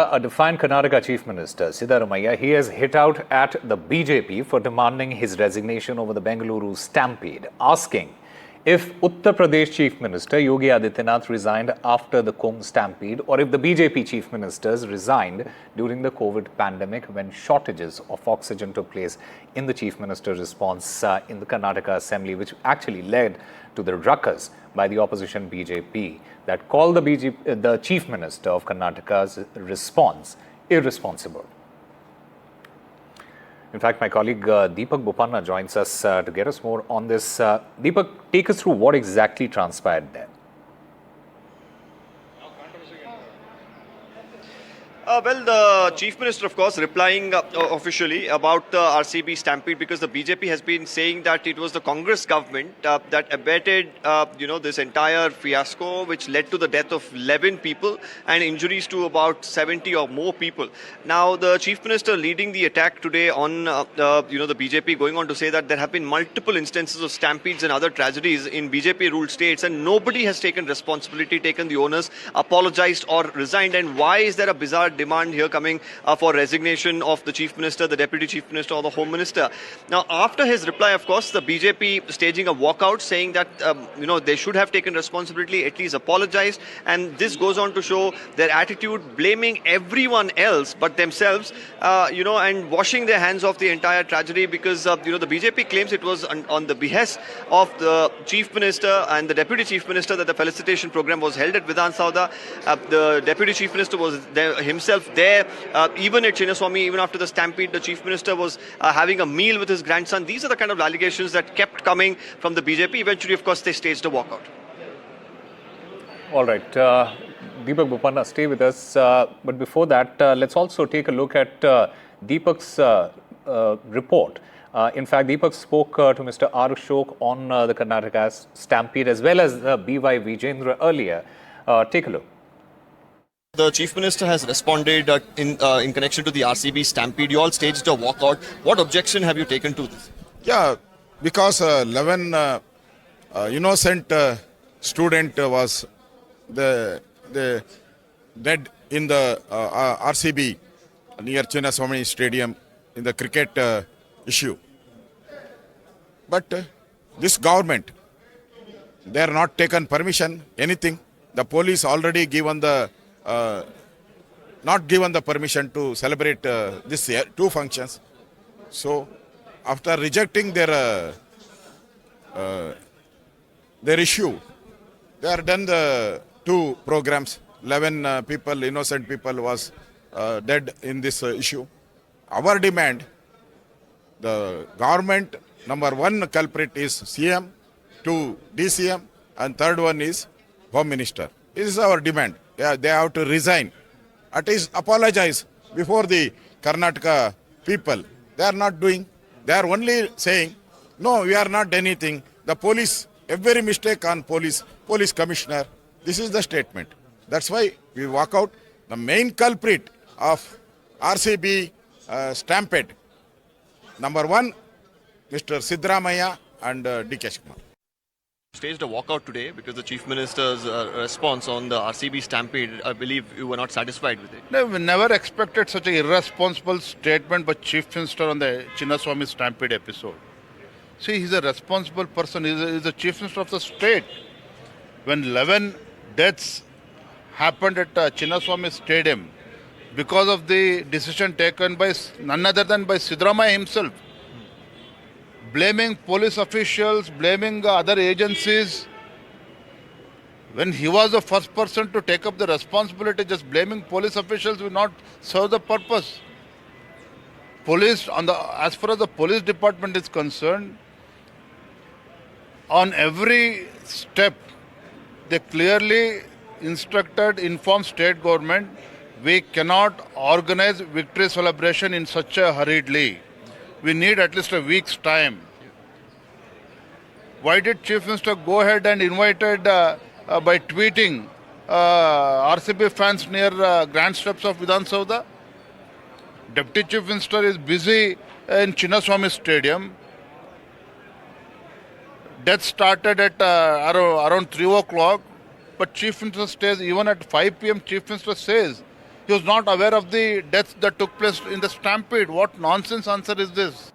A defiant Karnataka Chief Minister, Siddaramaiah, he has hit out at the BJP for demanding his resignation over the Bengaluru stampede, asking if Uttar Pradesh Chief Minister Yogi Adityanath resigned after the Kumbh stampede or if the BJP Chief Ministers resigned during the COVID pandemic when shortages of oxygen took place in the Chief Minister's response in the Karnataka Assembly, which actually led to the ruckus by the opposition BJP that called the Chief Minister of Karnataka's response irresponsible. In fact, my colleague Deepak Bopanna joins us to get us more on this. Deepak, take us through what exactly transpired there. Well, the Chief Minister, of course, replying officially about the RCB stampede, because the BJP has been saying that it was the Congress government that abetted, this entire fiasco, which led to the death of 11 people and injuries to about 70 or more people. Now, the Chief Minister leading the attack today on, the BJP, going on to say that there have been multiple instances of stampedes and other tragedies in BJP-ruled states, and nobody has taken responsibility, taken the onus, apologized or resigned. And why is there a bizarre demand here coming for resignation of the Chief Minister, the Deputy Chief Minister or the Home Minister? Now, after his reply, of course, the BJP staging a walkout saying that, they should have taken responsibility, at least apologized. And this goes on to show their attitude, blaming everyone else but themselves, and washing their hands of the entire tragedy, because, the BJP claims it was on the behest of the Chief Minister and the Deputy Chief Minister that the felicitation program was held at Vidhan Sauda. The Deputy Chief Minister was there himself there, even at Chinnaswamy, even after the stampede, the Chief Minister was having a meal with his grandson. These are the kind of allegations that kept coming from the BJP. Eventually, of course, they staged a walkout. All right. Deepak Bopanna, stay with us. But before that, let's also take a look at Deepak's report. In fact, Deepak spoke to Mr. R. Ashok on the Karnataka stampede as well as B.Y. Vijendra earlier. Take a look. The Chief Minister has responded in connection to the RCB stampede. You all staged a walkout. What objection have you taken to this? Yeah, because 11 innocent student was the dead in the RCB near Chinnaswamy Stadium in the cricket issue. But this government, they are not taken permission, anything. The police already given the not given the permission to celebrate this year, two functions. So, after rejecting their issue, they are done the two programs. 11 people, innocent people, was dead in this issue. Our demand, the government, number one culprit is CM, two DCM, and third one is Home Minister. This is our demand. Yeah, they have to resign. At least apologize before the Karnataka people. They are not doing. They are only saying, no, we are not anything. The police, every mistake on police commissioner. This is the statement. That's why we walk out. The main culprit of RCB stampede, number one, Mr. Siddaramaiah and D.K. Kumar. Staged a walkout today because the Chief Minister's response on the RCB stampede, I believe you were not satisfied with it. No, we never expected such an irresponsible statement by Chief Minister on the Chinnaswamy stampede episode. See, he's a responsible person. He's the Chief Minister of the state. When 11 deaths happened at Chinnaswamy Stadium because of the decision taken by none other than by Siddaramaiah himself, blaming police officials, blaming other agencies. When he was the first person to take up the responsibility, just blaming police officials will not serve the purpose. Police, as far as the police department is concerned, on every step, they clearly informed state government, we cannot organize victory celebration in such a hurriedly. We need at least a week's time. Why did Chief Minister go ahead and invited by tweeting RCB fans near grand steps of Vidhan Sauda? Deputy Chief Minister is busy in Chinnaswamy Stadium. Death started at around 3 o'clock, but Chief Minister stays even at 5 p.m. Chief Minister says He was not aware of the deaths that took place in the stampede. What nonsense answer is this?